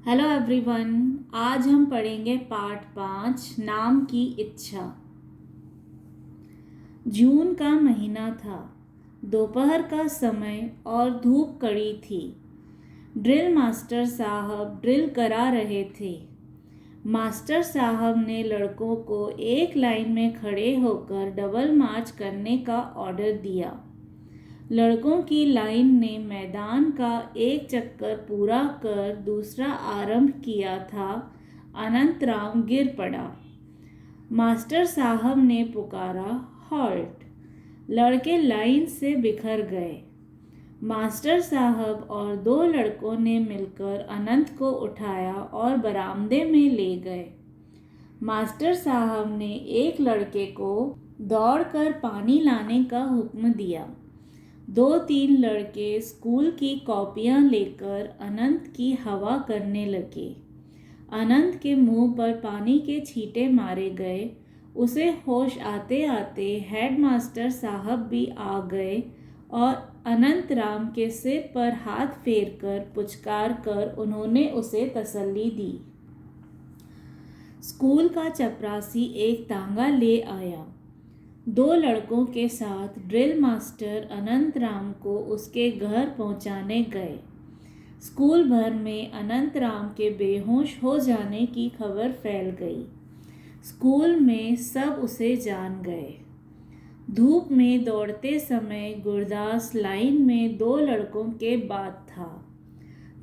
Hello everyone. आज हम पढ़ेंगे पाठ 5 नाम की इच्छा। जून का महीना था। दोपहर का समय और धूप कड़ी थी। ड्रिल मास्टर साहब ड्रिल करा रहे थे। मास्टर साहब ने लड़कों को एक लाइन में खड़े होकर डबल मार्च करने का ऑर्डर दिया। लड़कों की लाइन ने मैदान का एक चक्कर पूरा कर दूसरा आरंभ किया था। अनंतराम गिर पड़ा। मास्टर साहब ने पुकारा, हॉल्ट। लड़के लाइन से बिखर गए। मास्टर साहब और दो लड़कों ने मिलकर अनंत को उठाया और बरामदे में ले गए। मास्टर साहब ने एक लड़के को दौड़कर पानी लाने का हुक्म दिया। 2-3 लड़के स्कूल की कॉपियां लेकर अनंत की हवा करने लगे। अनंत के मुंह पर पानी के छींटे मारे गए। उसे होश आते आते हेडमास्टर साहब भी आ गए और अनंतराम के सिर पर हाथ फेरकर पुचकार कर उन्होंने उसे तसल्ली दी। स्कूल का चपरासी एक तांगा ले आया। 2 लड़कों के साथ ड्रिल मास्टर अनंतराम को उसके घर पहुंचाने गए। स्कूल भर में अनंतराम के बेहोश हो जाने की खबर फैल गई। स्कूल में सब उसे जान गए। धूप में दौड़ते समय गुरदास लाइन में 2 लड़कों के बाद था।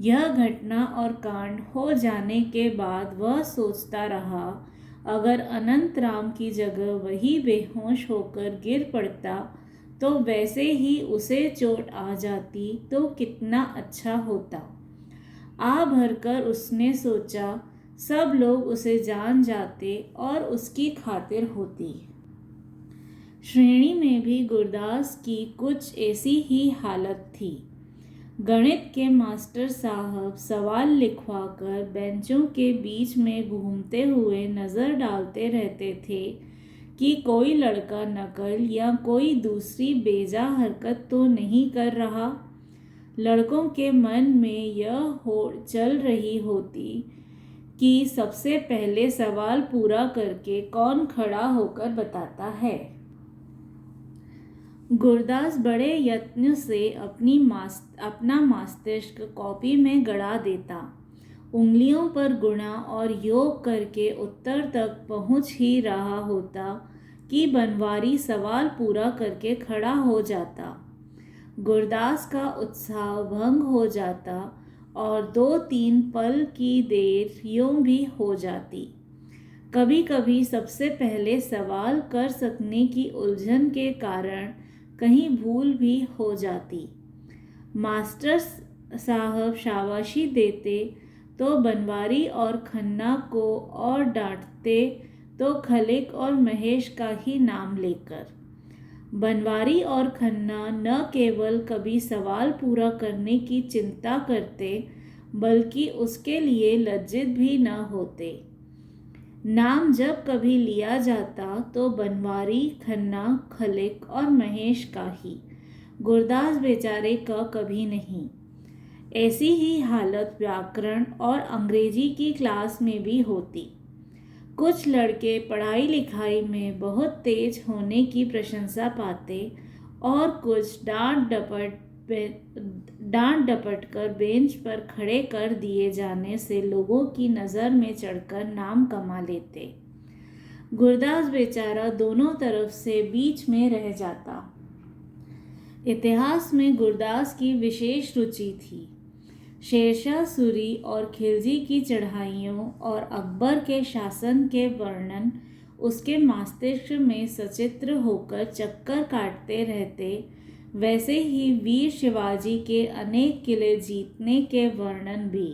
यह घटना और कांड हो जाने के बाद वह सोचता रहा, अगर अनंतराम की जगह वही बेहोश होकर गिर पड़ता तो वैसे ही उसे चोट आ जाती तो कितना अच्छा होता। आ भरकर उसने सोचा, सब लोग उसे जान जाते और उसकी खातिर होती। श्रेणी में भी गुरदास की कुछ ऐसी ही हालत थी। गणित के मास्टर साहब सवाल लिखवाकर बेंचों के बीच में घूमते हुए नज़र डालते रहते थे कि कोई लड़का नकल या कोई दूसरी बेजा हरकत तो नहीं कर रहा। लड़कों के मन में यह होड़ चल रही होती कि सबसे पहले सवाल पूरा करके कौन खड़ा होकर बताता है। गुरदास बड़े यत्न से अपना मस्तिष्क कॉपी में गड़ा देता। उंगलियों पर गुणा और योग करके उत्तर तक पहुंच ही रहा होता कि बनवारी सवाल पूरा करके खड़ा हो जाता। गुरदास का उत्साह भंग हो जाता और 2-3 पल की देर यूं भी हो जाती। कभी कभी सबसे पहले सवाल कर सकने की उलझन के कारण कहीं भूल भी हो जाती। मास्टर साहब शाबाशी देते तो बनवारी और खन्ना को और डांटते तो खलिक और महेश का ही नाम लेकर। बनवारी और खन्ना न केवल कभी सवाल पूरा करने की चिंता करते बल्कि उसके लिए लज्जित भी न होते। नाम जब कभी लिया जाता तो बनवारी, खन्ना, खलिक और महेश का ही, गुरदास बेचारे का कभी नहीं। ऐसी ही हालत व्याकरण और अंग्रेजी की क्लास में भी होती। कुछ लड़के पढ़ाई लिखाई में बहुत तेज होने की प्रशंसा पाते और कुछ डांट डपट कर बेंच पर खड़े कर दिए जाने से लोगों की नज़र में चढ़कर नाम कमा लेते। गुरदास बेचारा दोनों तरफ से बीच में रह जाता। इतिहास में गुरदास की विशेष रुचि थी। शेरशाह सूरी और खिलजी की चढ़ाइयों और अकबर के शासन के वर्णन उसके मस्तिष्क में सचित्र होकर चक्कर काटते रहते। वैसे ही वीर शिवाजी के अनेक किले जीतने के वर्णन भी।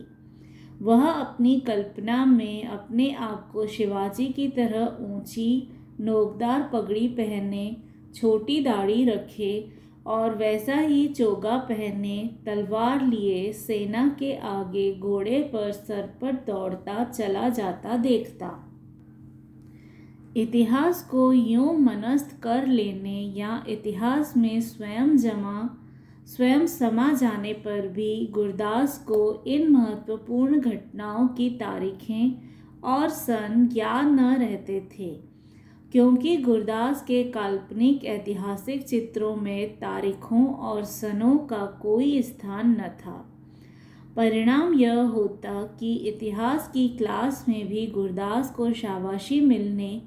वह अपनी कल्पना में अपने आप को शिवाजी की तरह ऊंची नोकदार पगड़ी पहने, छोटी दाढ़ी रखे और वैसा ही चोगा पहने, तलवार लिए सेना के आगे घोड़े पर सर पर दौड़ता चला जाता देखता। इतिहास को यूं मनस्थ कर लेने या इतिहास में स्वयं समा जाने पर भी गुरदास को इन महत्वपूर्ण घटनाओं की तारीखें और सन याद न रहते थे, क्योंकि गुरदास के काल्पनिक ऐतिहासिक चित्रों में तारीखों और सनों का कोई स्थान न था। परिणाम यह होता कि इतिहास की क्लास में भी गुरदास को शाबाशी मिलने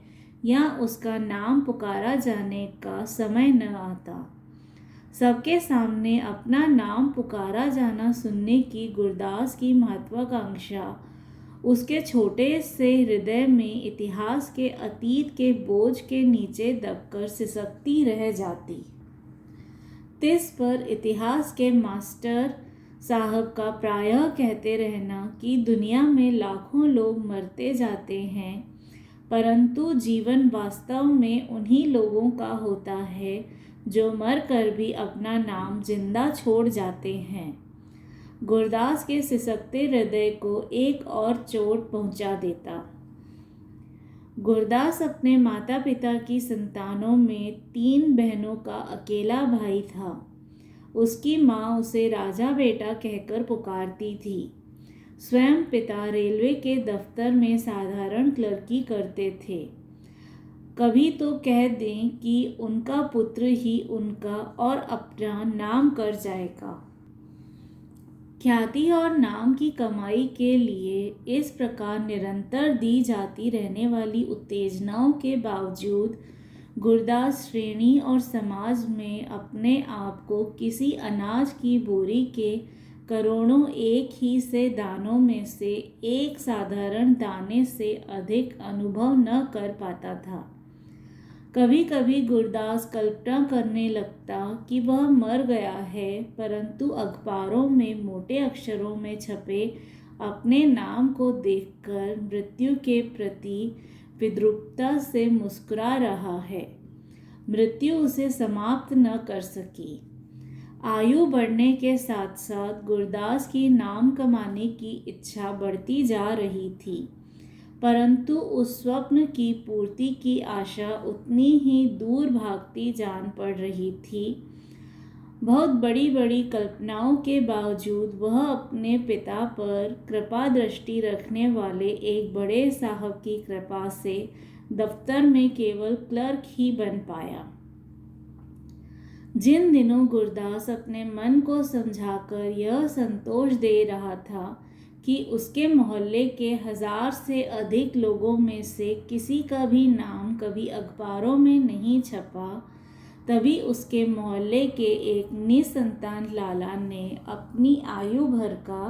या उसका नाम पुकारा जाने का समय न आता। सबके सामने अपना नाम पुकारा जाना सुनने की गुरदास की महत्वाकांक्षा उसके छोटे से हृदय में इतिहास के अतीत के बोझ के नीचे दबकर सिसकती रह जाती। तिस पर इतिहास के मास्टर साहब का प्रायः कहते रहना कि दुनिया में लाखों लोग मरते जाते हैं, परंतु जीवन वास्तव में उन्हीं लोगों का होता है जो मरकर भी अपना नाम जिंदा छोड़ जाते हैं, गुरदास के सिसकते हृदय को एक और चोट पहुंचा देता। गुरदास अपने माता पिता की संतानों में 3 बहनों का अकेला भाई था। उसकी माँ उसे राजा बेटा कहकर पुकारती थी। स्वयं पिता रेलवे के दफ्तर में साधारण क्लर्की करते थे। कभी तो कह दें कि उनका पुत्र ही उनका और अपना नाम कर जाएगा। ख्याति और नाम की कमाई के लिए इस प्रकार निरंतर दी जाती रहने वाली उत्तेजनाओं के बावजूद गुरदास श्रेणी और समाज में अपने आप को किसी अनाज की बोरी के करोड़ों एक ही से दानों में से एक साधारण दाने से अधिक अनुभव न कर पाता था। कभी कभी गुरदास कल्पना करने लगता कि वह मर गया है, परंतु अखबारों में मोटे अक्षरों में छपे अपने नाम को देखकर मृत्यु के प्रति विद्रूपता से मुस्कुरा रहा है। मृत्यु उसे समाप्त न कर सकी। आयु बढ़ने के साथ साथ गुरदास की नाम कमाने की इच्छा बढ़ती जा रही थी, परंतु उस स्वप्न की पूर्ति की आशा उतनी ही दूर भागती जान पड़ रही थी। बहुत बड़ी बड़ी कल्पनाओं के बावजूद वह अपने पिता पर कृपा दृष्टि रखने वाले एक बड़े साहब की कृपा से दफ्तर में केवल क्लर्क ही बन पाया। जिन दिनों गुरदास अपने मन को समझाकर यह संतोष दे रहा था कि उसके मोहल्ले के 1000 से अधिक लोगों में से किसी का भी नाम कभी अखबारों में नहीं छपा, तभी उसके मोहल्ले के एक निसंतान लाला ने अपनी आयु भर का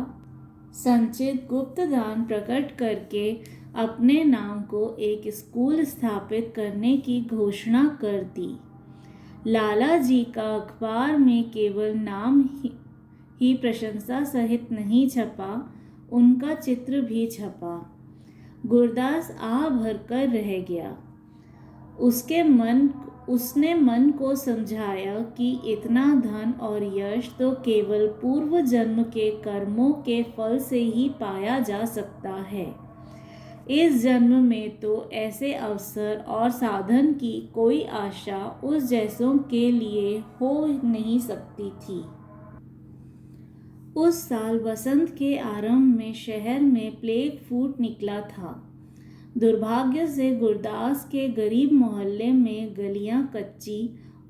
संचित गुप्त दान प्रकट करके अपने नाम को एक स्कूल स्थापित करने की घोषणा कर दी। लाला जी का अखबार में केवल नाम ही प्रशंसा सहित नहीं छपा, उनका चित्र भी छपा। गुरदास आह भरकर रह गया। उसने मन को समझाया कि इतना धन और यश तो केवल पूर्व जन्म के कर्मों के फल से ही पाया जा सकता है। इस जन्म में तो ऐसे अवसर और साधन की कोई आशा उस जैसों के लिए हो नहीं सकती थी। उस साल वसंत के आरंभ में शहर में प्लेग फूट निकला था। दुर्भाग्य से गुरदास के गरीब मोहल्ले में गलियां कच्ची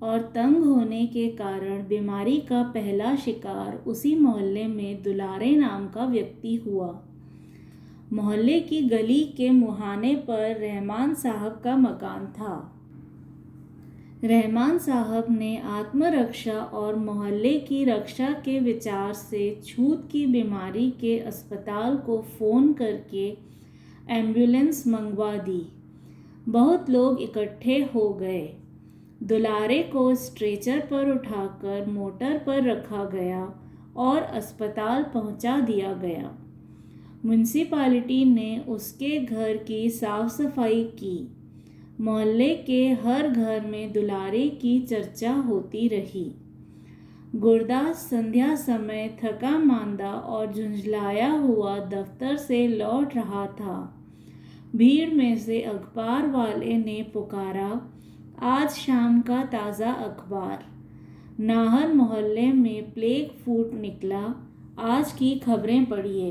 और तंग होने के कारण बीमारी का पहला शिकार उसी मोहल्ले में दुलारे नाम का व्यक्ति हुआ। मोहल्ले की गली के मुहाने पर रहमान साहब का मकान था। रहमान साहब ने आत्मरक्षा और मोहल्ले की रक्षा के विचार से छूत की बीमारी के अस्पताल को फ़ोन करके एम्बुलेंस मंगवा दी। बहुत लोग इकट्ठे हो गए। दुलारे को स्ट्रेचर पर उठाकर मोटर पर रखा गया और अस्पताल पहुंचा दिया गया। म्युनिसिपैलिटी ने उसके घर की साफ सफाई की। मोहल्ले के हर घर में दुलारे की चर्चा होती रही। गुरदास संध्या समय थका मांदा और झुंझलाया हुआ दफ्तर से लौट रहा था। भीड़ में से अखबार वाले ने पुकारा, आज शाम का ताज़ा अखबार। नाहर मोहल्ले में प्लेग फूट निकला। आज की खबरें पढ़िए।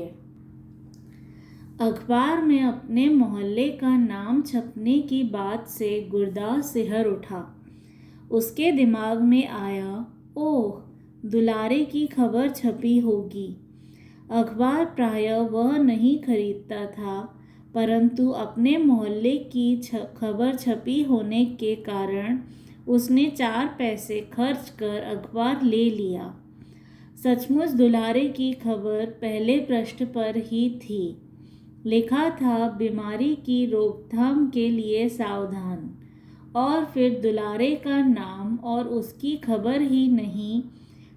अखबार में अपने मोहल्ले का नाम छपने की बात से गुरदास सिहर उठा। उसके दिमाग में आया, ओह, दुलारे की खबर छपी होगी। अखबार प्रायः वह नहीं खरीदता था, परंतु अपने मोहल्ले की खबर छपी होने के कारण उसने 4 पैसे खर्च कर अखबार ले लिया। सचमुच दुलारे की खबर पहले पृष्ठ पर ही थी। लिखा था, बीमारी की रोकथाम के लिए सावधान। और फिर दुलारे का नाम और उसकी खबर ही नहीं,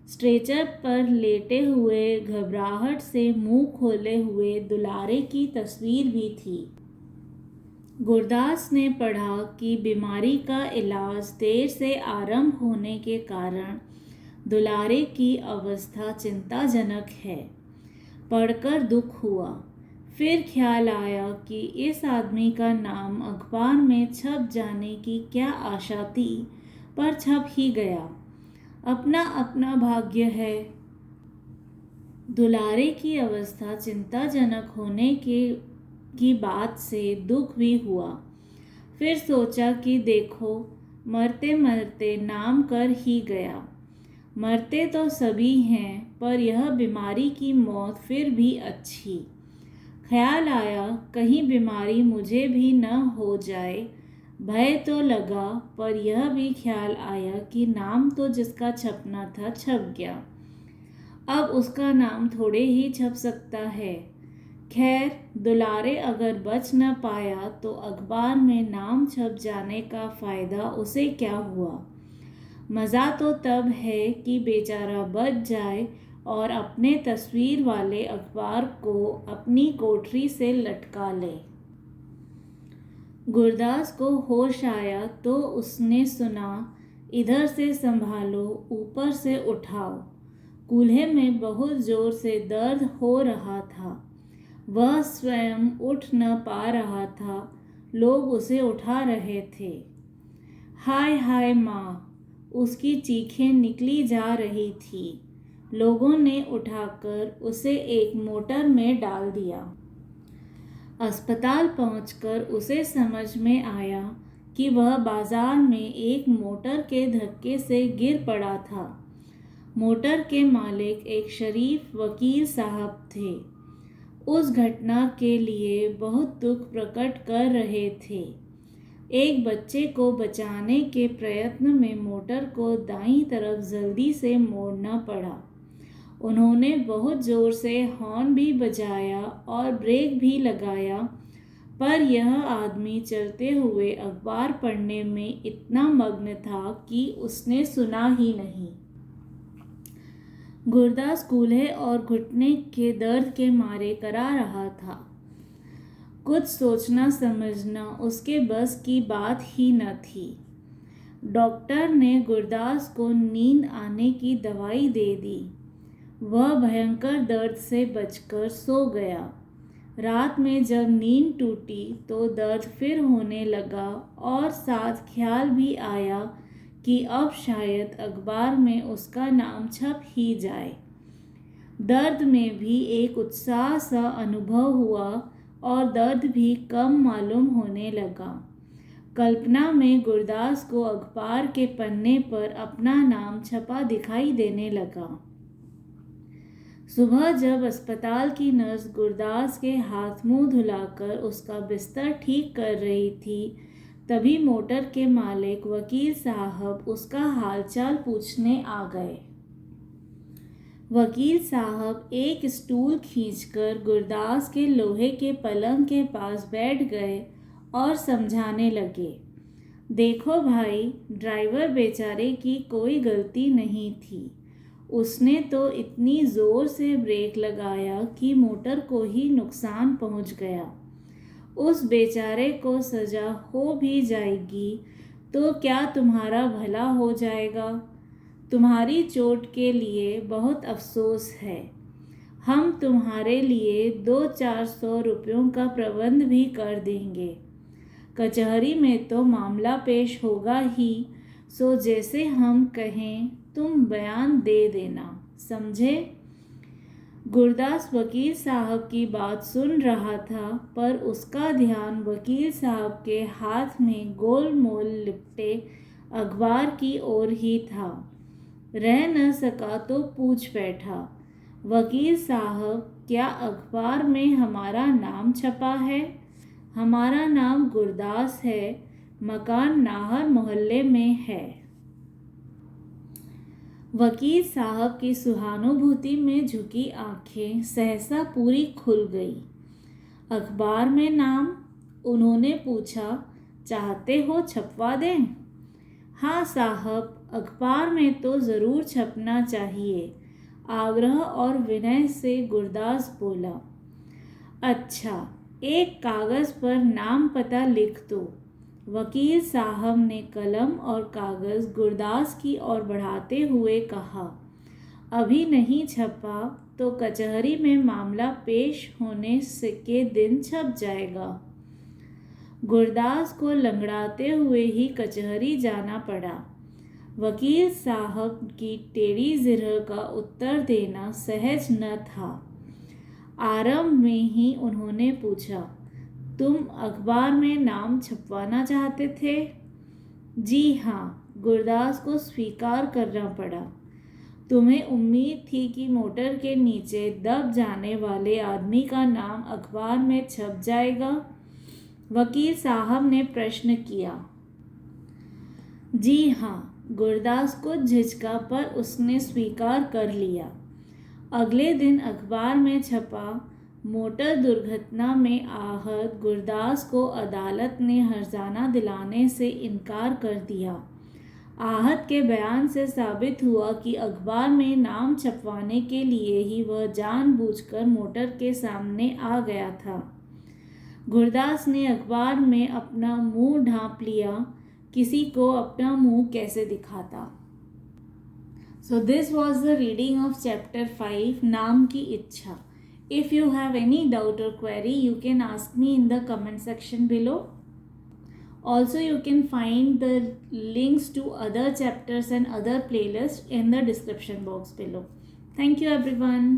स्ट्रेचर पर लेटे हुए घबराहट से मुंह खोले हुए दुलारे की तस्वीर भी थी। गुरदास ने पढ़ा कि बीमारी का इलाज देर से आरंभ होने के कारण दुलारे की अवस्था चिंताजनक है। पढ़कर दुख हुआ। फिर ख्याल आया कि इस आदमी का नाम अखबार में छप जाने की क्या आशा थी, पर छप ही गया। अपना अपना भाग्य है। दुलारे की अवस्था चिंताजनक होने की बात से दुख भी हुआ। फिर सोचा कि देखो, मरते मरते नाम कर ही गया। मरते तो सभी हैं, पर यह बीमारी की मौत फिर भी अच्छी। ख्याल आया, कहीं बीमारी मुझे भी न हो जाए। भय तो लगा, पर यह भी ख्याल आया कि नाम तो जिसका छपना था छप गया। अब उसका नाम थोड़े ही छप सकता है। खैर, दुलारे अगर बच न पाया तो अखबार में नाम छप जाने का फ़ायदा उसे क्या हुआ। मज़ा तो तब है कि बेचारा बच जाए और अपने तस्वीर वाले अखबार को अपनी कोठरी से लटका ले। गुरदास को होश आया तो उसने सुना, इधर से संभालो, ऊपर से उठाओ। कूल्हे में बहुत जोर से दर्द हो रहा था। वह स्वयं उठ न पा रहा था, लोग उसे उठा रहे थे। हाय हाय माँ, उसकी चीखें निकली जा रही थी। लोगों ने उठाकर उसे एक मोटर में डाल दिया। अस्पताल पहुंचकर उसे समझ में आया कि वह बाजार में एक मोटर के धक्के से गिर पड़ा था। मोटर के मालिक एक शरीफ वकील साहब थे। उस घटना के लिए बहुत दुख प्रकट कर रहे थे। एक बच्चे को बचाने के प्रयत्न में मोटर को दाईं तरफ जल्दी से मोड़ना पड़ा। उन्होंने बहुत जोर से हॉर्न भी बजाया और ब्रेक भी लगाया, पर यह आदमी चलते हुए अखबार पढ़ने में इतना मग्न था कि उसने सुना ही नहीं। गुरदास कूल्हे और घुटने के दर्द के मारे करा रहा था। कुछ सोचना समझना उसके बस की बात ही न थी। डॉक्टर ने गुरदास को नींद आने की दवाई दे दी। वह भयंकर दर्द से बचकर सो गया। रात में जब नींद टूटी तो दर्द फिर होने लगा और साथ ख्याल भी आया कि अब शायद अखबार में उसका नाम छप ही जाए। दर्द में भी एक उत्साह सा अनुभव हुआ और दर्द भी कम मालूम होने लगा। कल्पना में गुरदास को अखबार के पन्ने पर अपना नाम छपा दिखाई देने लगा। सुबह जब अस्पताल की नर्स गुरदास के हाथ मुंह धुलाकर उसका बिस्तर ठीक कर रही थी, तभी मोटर के मालिक वकील साहब उसका हालचाल पूछने आ गए। वकील साहब एक स्टूल खींचकर गुरदास के लोहे के पलंग के पास बैठ गए और समझाने लगे। देखो भाई, ड्राइवर बेचारे की कोई गलती नहीं थी। उसने तो इतनी ज़ोर से ब्रेक लगाया कि मोटर को ही नुकसान पहुंच गया। उस बेचारे को सज़ा हो भी जाएगी तो क्या तुम्हारा भला हो जाएगा? तुम्हारी चोट के लिए बहुत अफसोस है। हम तुम्हारे लिए 200-400 रुपयों का प्रबंध भी कर देंगे। कचहरी में तो मामला पेश होगा ही, सो जैसे हम कहें तुम बयान दे देना, समझे। गुरदास वकील साहब की बात सुन रहा था, पर उसका ध्यान वकील साहब के हाथ में गोलमोल लिपटे अखबार की ओर ही था। रह न सका तो पूछ बैठा, वकील साहब, क्या अखबार में हमारा नाम छपा है? हमारा नाम गुरदास है, मकान नाहर मोहल्ले में है। वकील साहब की सहानुभूति में झुकी आंखें सहसा पूरी खुल गई। अखबार में नाम? उन्होंने पूछा। चाहते हो छपवा दें? हाँ साहब, अखबार में तो ज़रूर छपना चाहिए, आग्रह और विनय से गुरदास बोला। अच्छा, एक कागज़ पर नाम पता लिख दो। वकील साहब ने कलम और कागज़ गुरदास की ओर बढ़ाते हुए कहा। अभी नहीं छपा तो कचहरी में मामला पेश होने के दिन छप जाएगा। गुरदास को लंगड़ाते हुए ही कचहरी जाना पड़ा। वकील साहब की टेढ़ी जिरह का उत्तर देना सहज न था। आरंभ में ही उन्होंने पूछा, तुम अखबार में नाम छपवाना चाहते थे? जी हाँ, गुरदास को स्वीकार करना पड़ा। तुम्हें उम्मीद थी कि मोटर के नीचे दब जाने वाले आदमी का नाम अखबार में छप जाएगा? वकील साहब ने प्रश्न किया। जी हाँ, गुरदास को झिझका, पर उसने स्वीकार कर लिया। अगले दिन अखबार में छपा। मोटर दुर्घटना में आहत गुरदास को अदालत ने हर्जाना दिलाने से इनकार कर दिया। आहत के बयान से साबित हुआ कि अखबार में नाम छपवाने के लिए ही वह जानबूझकर मोटर के सामने आ गया था। गुरदास ने अखबार में अपना मुंह ढांप लिया। किसी को अपना मुंह कैसे दिखाता। So this was the reading of chapter 5, नाम की इच्छा. If you have any doubt or query, you can ask me in the comment section below. Also, you can find the links to other chapters and other playlists in the description box below. Thank you everyone.